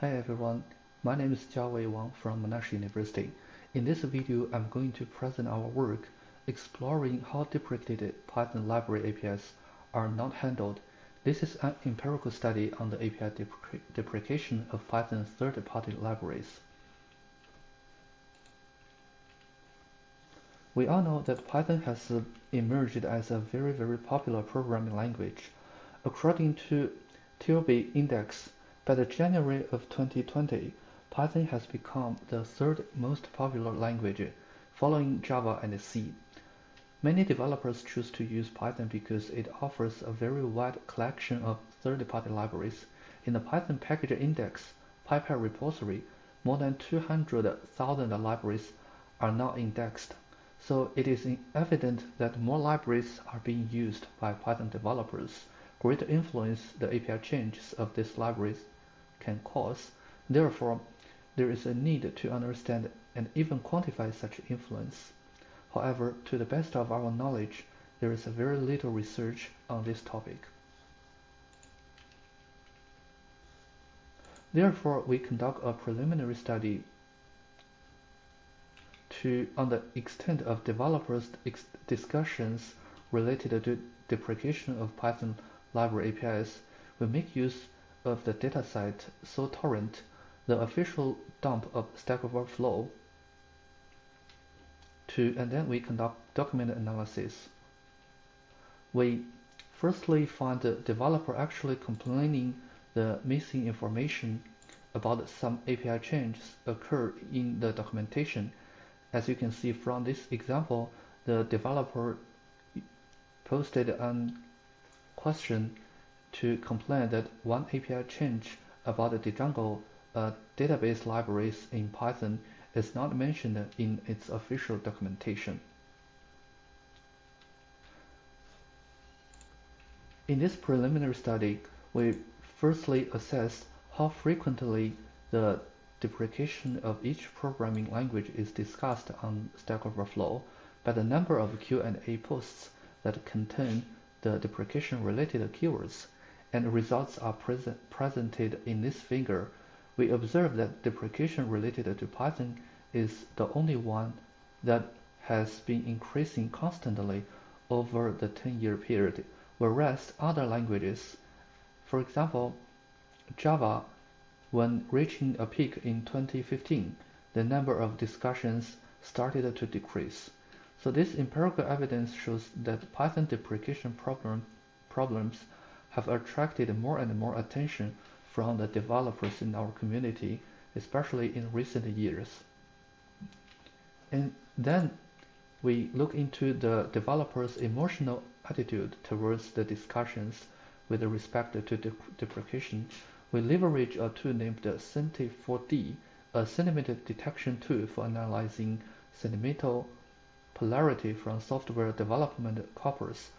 Hi everyone, my name is Jiawei Wang from Monash University. In this video, I'm going to present our work exploring how deprecated Python library APIs are not handled. This is an empirical study on the API deprecation of Python third-party libraries. We all know that Python has emerged as a very popular programming language. According to TILB Index, by the January of 2020, Python has become the third most popular language, following Java and C. Many developers choose to use Python because it offers a very wide collection of third-party libraries. In the Python package index PyPy repository, more than 200,000 libraries are now indexed. So it is evident that more libraries are being used by Python developers. Greater influence the API changes of these libraries can cause. Therefore, there is a need to understand and even quantify such influence. However, to the best of our knowledge, there is very little research on this topic. Therefore, we conduct a preliminary study on the extent of developers' discussions related to deprecation of Python library APIs. We make use of the dataset SoTorrent, the official dump of Stack Overflow, and then we conduct document analysis. We firstly find the developer actually complaining the missing information about some API changes occur in the documentation. As you can see from this example, the developer posted a question to complain that one API change about the Django database libraries in Python is not mentioned in its official documentation. In this preliminary study, we firstly assessed how frequently the deprecation of each programming language is discussed on Stack Overflow by the number of Q&A posts that contain the deprecation-related keywords, and the results are presented in this figure. We observe that deprecation related to Python is the only one that has been increasing constantly over the 10-year period, whereas other languages, for example, Java, when reaching a peak in 2015, the number of discussions started to decrease. So this empirical evidence shows that Python deprecation problems have attracted more and more attention from the developers in our community, especially in recent years. And then we look into the developers' emotional attitude towards the discussions with respect to deprecation. We leverage a tool named Centi4D, a sentimental detection tool for analyzing sentimental polarity from software development corpus.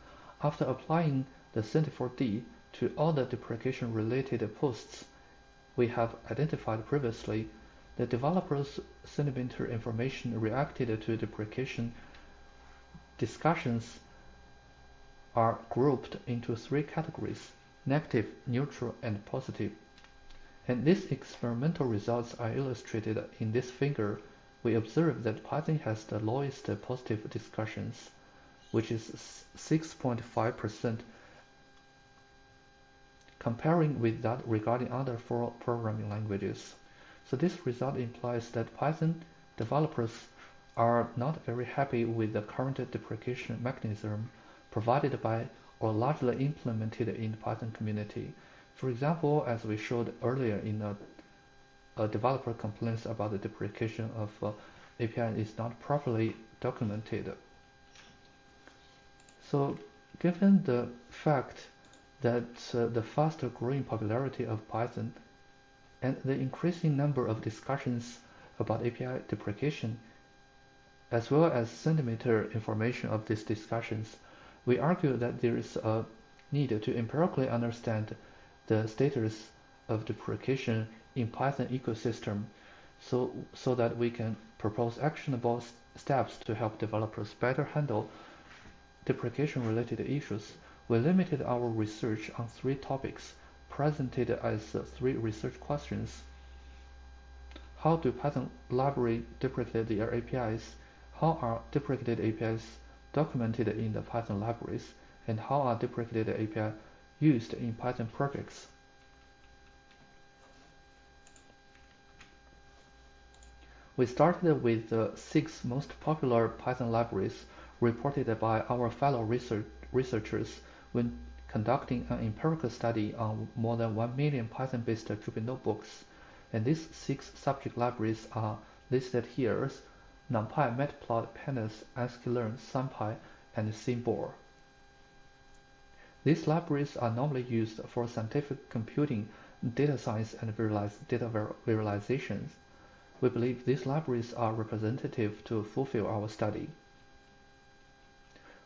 After applying the Centi4D to all the deprecation-related posts we have identified previously, the developers' sentimental information reacted to deprecation discussions are grouped into three categories: negative, neutral, and positive. And these experimental results are illustrated in this figure. We observe that Python has the lowest positive discussions, which is 6.5%, comparing with that regarding other four programming languages. So this result implies that Python developers are not very happy with the current deprecation mechanism provided by or largely implemented in the Python community. For example, as we showed earlier in a developer complains about the deprecation of API is not properly documented. So given the fact that the faster growing popularity of Python and the increasing number of discussions about API deprecation, as well as sentimental information of these discussions, we argue that there is a need to empirically understand the status of deprecation in Python ecosystem so that we can propose actionable steps to help developers better handle deprecation-related issues. We limited our research on three topics, presented as three research questions. how do Python library deprecate their APIs, how are deprecated APIs documented in the Python libraries, and how are deprecated API used in Python projects. We started with the 6 most popular Python libraries reported by our fellow researchers when conducting an empirical study on more than 1 million Python-based Jupyter notebooks, and these 6 subject libraries are listed here as NumPy, Matplotlib, Pandas, sklearn, SciPy, and Symbor. These libraries are normally used for scientific computing, data science, and data visualizations. We believe these libraries are representative to fulfill our study.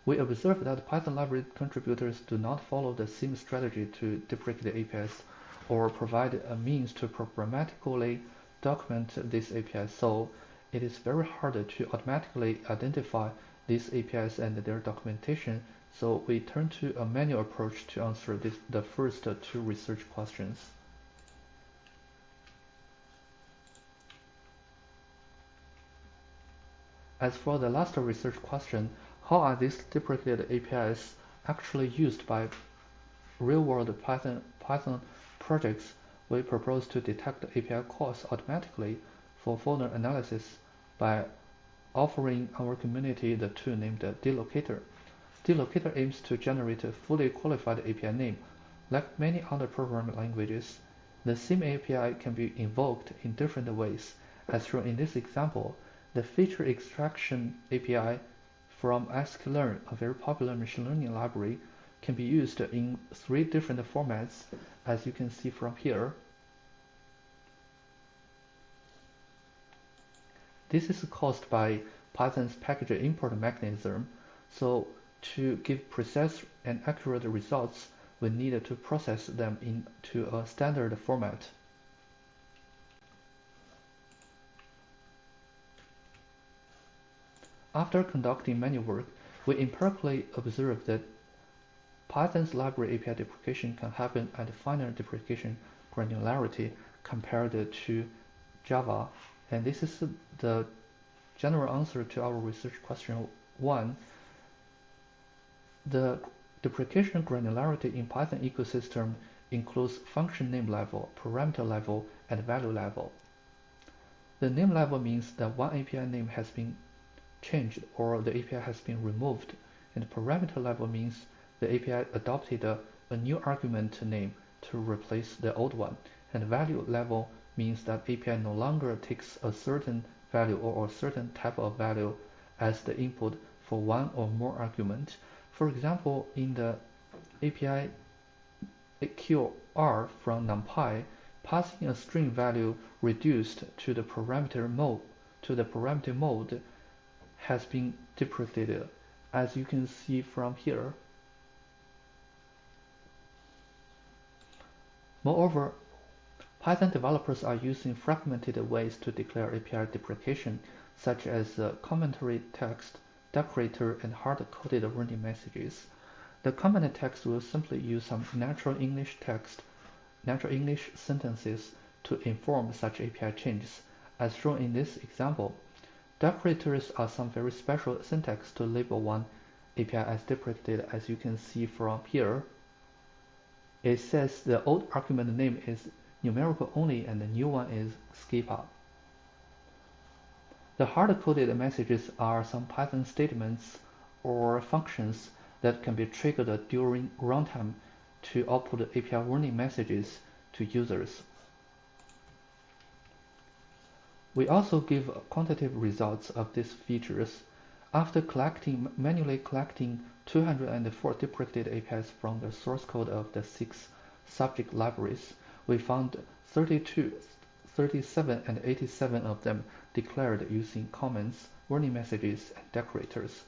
We observe that Python library contributors do not follow the same strategy to deprecate APIs or provide a means to programmatically document these APIs, so it is very hard to automatically identify these APIs and their documentation, so we turn to a manual approach to answer the first 2 research questions. As for the last research question, how are these deprecated APIs actually used by real-world Python projects? We propose to detect API calls automatically for folder analysis by offering our community the tool named Delocator. Delocator aims to generate a fully qualified API name. Like many other programming languages, the same API can be invoked in different ways. As shown in this example, the feature extraction API from sklearn, a very popular machine learning library, can be used in 3 different formats, as you can see from here. This is caused by Python's package import mechanism, so to give precise and accurate results, we need to process them into a standard format. After conducting manual work, we empirically observed that Python's library API deprecation can happen at finer deprecation granularity compared to Java, and this is the general answer to our research question 1. The deprecation granularity in Python ecosystem includes function name level, parameter level, and value level. The name level means that one API name has been changed or the API has been removed, and parameter level means the API adopted a new argument name to replace the old one, and value level means that API no longer takes a certain value or a certain type of value as the input for one or more argument. For example, in the API QR from NumPy, passing a string value reduced to the parameter mode has been deprecated, as you can see from here. Moreover, Python developers are using fragmented ways to declare API deprecation, such as commentary text, decorator, and hard-coded warning messages. The comment text will simply use some natural English sentences to inform such API changes, as shown in this example. Decorators are some very special syntax to label one API as deprecated, as you can see from here. It says the old argument name is numerical only and the new one is skipa. The hard-coded messages are some Python statements or functions that can be triggered during runtime to output API warning messages to users. We also give quantitative results of these features. After manually collecting 204 deprecated APIs from the source code of the 6 subject libraries, we found 32, 37, and 87 of them declared using comments, warning messages, and decorators.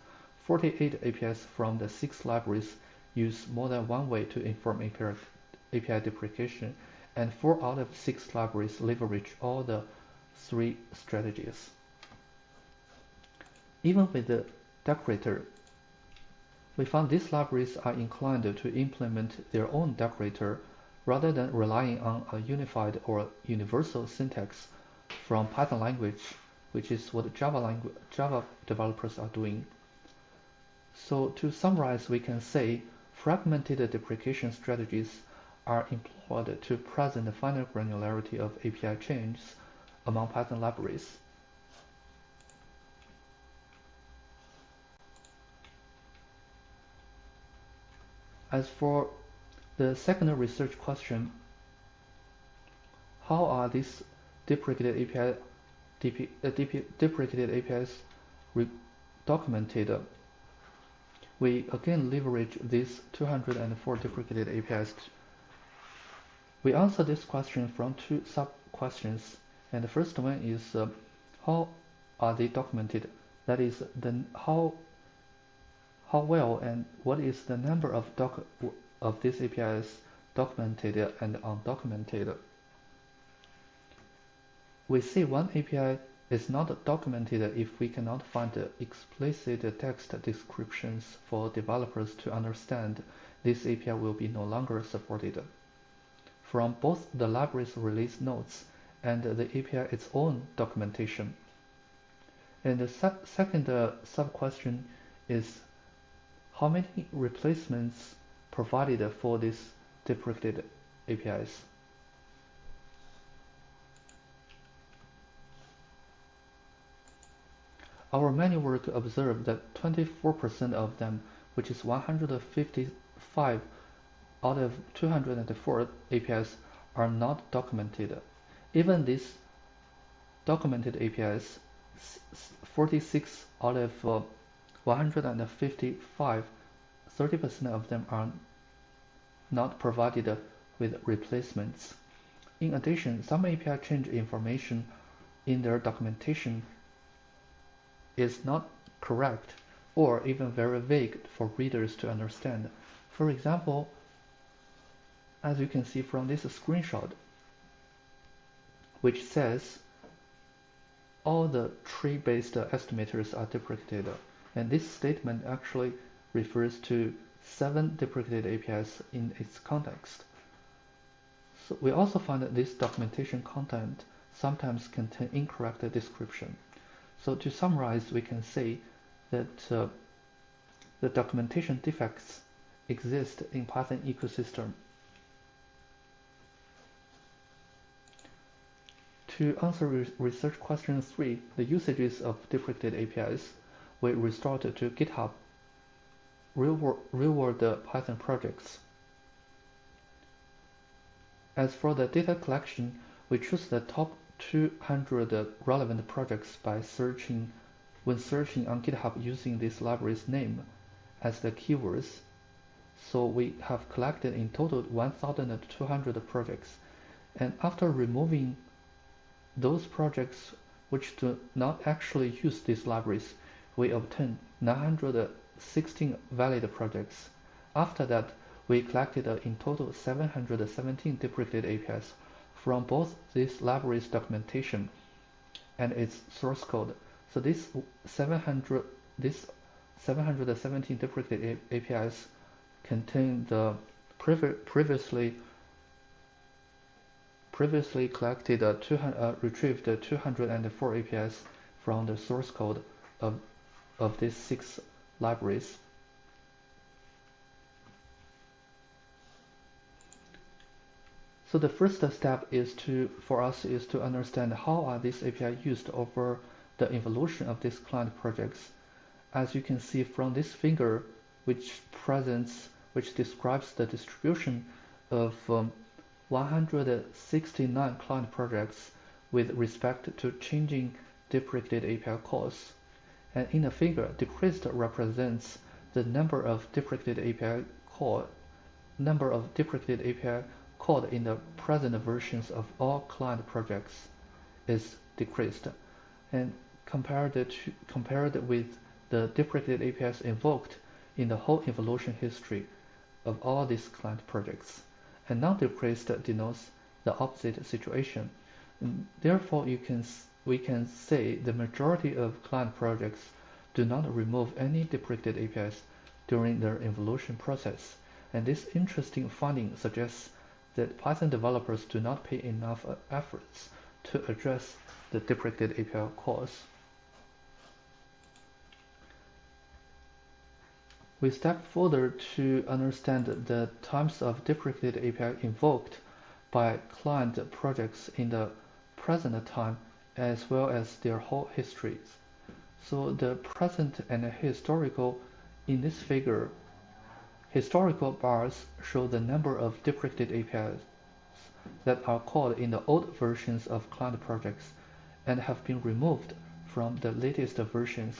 48 APIs from the 6 libraries use more than one way to inform API deprecation, and 4 out of 6 libraries leverage all the 3 strategies. Even with the decorator, we found these libraries are inclined to implement their own decorator rather than relying on a unified or universal syntax from Python language, which is what Java developers are doing. So to summarize, we can say fragmented deprecation strategies are employed to present the finer granularity of API changes among Python libraries. As for the second research question, how are these deprecated APIs documented? We again leverage these 204 deprecated APIs. We answer this question from two sub-questions, and the first one is how are they documented? That is, how well and what is the number of these APIs documented and undocumented? We say one API is not documented if we cannot find explicit text descriptions for developers to understand. This API will be no longer supported. From both the library's release notes and the API its own documentation. And the second sub-question is how many replacements provided for these deprecated APIs. Our manual work observed that 24% of them, which is 155 out of 204 APIs, are not documented. Even these documented APIs, 46 out of 155, 30% of them are not provided with replacements. In addition, some API change information in their documentation is not correct or even very vague for readers to understand. For example, as you can see from this screenshot, which says all the tree-based estimators are deprecated, and this statement actually refers to 7 deprecated APIs in its context. So we also find that this documentation content sometimes contain incorrect description. So to summarize, we can say that the documentation defects exist in Python ecosystem. To answer research question 3, the usages of deprecated APIs, we resort to GitHub real-world Python projects. As for the data collection, we choose the top 200 relevant projects by searching on GitHub using this library's name as the keywords. So we have collected in total 1,200 projects, and after removing those projects which do not actually use these libraries, we obtain 916 valid projects. After that, we collected in total 717 deprecated APIs from both this library's documentation and its source code. So this 717 deprecated APIs contain the previously collected retrieved 204 APIs from the source code of these 6 libraries. So the first step for us is to understand how are these API used over the evolution of these client projects. As you can see from this figure, which describes the distribution of 169 client projects with respect to changing deprecated API calls. And in the figure, decreased represents the number of deprecated API called in the present versions of all client projects is decreased, and compared with the deprecated APIs invoked in the whole evolution history of all these client projects. And non-decreased denotes the opposite situation. And therefore, we can say the majority of client projects do not remove any deprecated APIs during their evolution process. And this interesting finding suggests that Python developers do not pay enough efforts to address the deprecated API calls. We step further to understand the types of deprecated API invoked by client projects in the present time as well as their whole histories. So the present and historical in this figure, historical bars show the number of deprecated APIs that are called in the old versions of client projects and have been removed from the latest versions.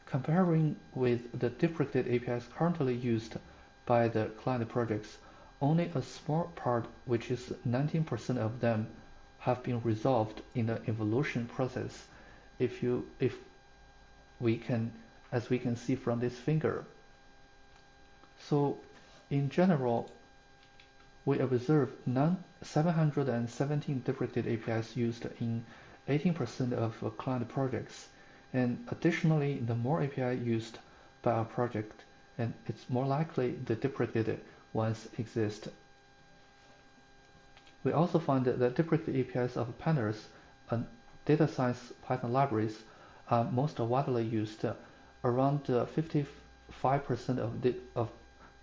Comparing with the deprecated APIs currently used by the client projects, only a small part, which is 19% of them, have been resolved in the evolution process. As we can see from this figure. So, in general, we observe 717 deprecated APIs used in 18% of client projects, and additionally, the more API used by a project, and it's more likely the deprecated ones exist. We also find that the deprecated APIs of pandas and data science Python libraries are most widely used. Around 55% of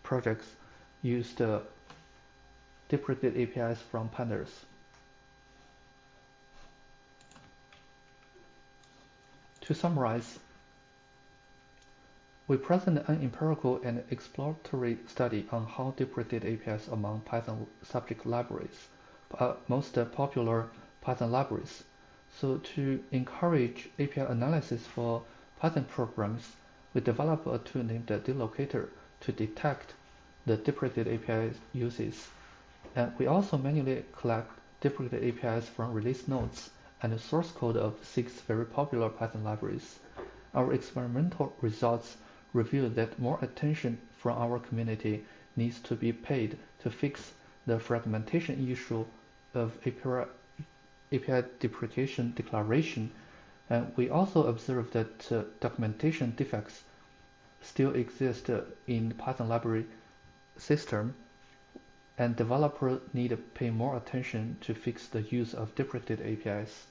projects used deprecated APIs from pandas. To summarize, we present an empirical and exploratory study on how deprecated APIs among Python subject libraries, most popular Python libraries. So to encourage API analysis for Python programs, we develop a tool named the delocator to detect the deprecated API uses. And we also manually collect deprecated APIs from release notes and the source code of 6 very popular Python libraries. Our experimental results reveal that more attention from our community needs to be paid to fix the fragmentation issue of API deprecation declaration, and we also observe that documentation defects still exist in Python library system, and developers need to pay more attention to fix the use of deprecated APIs.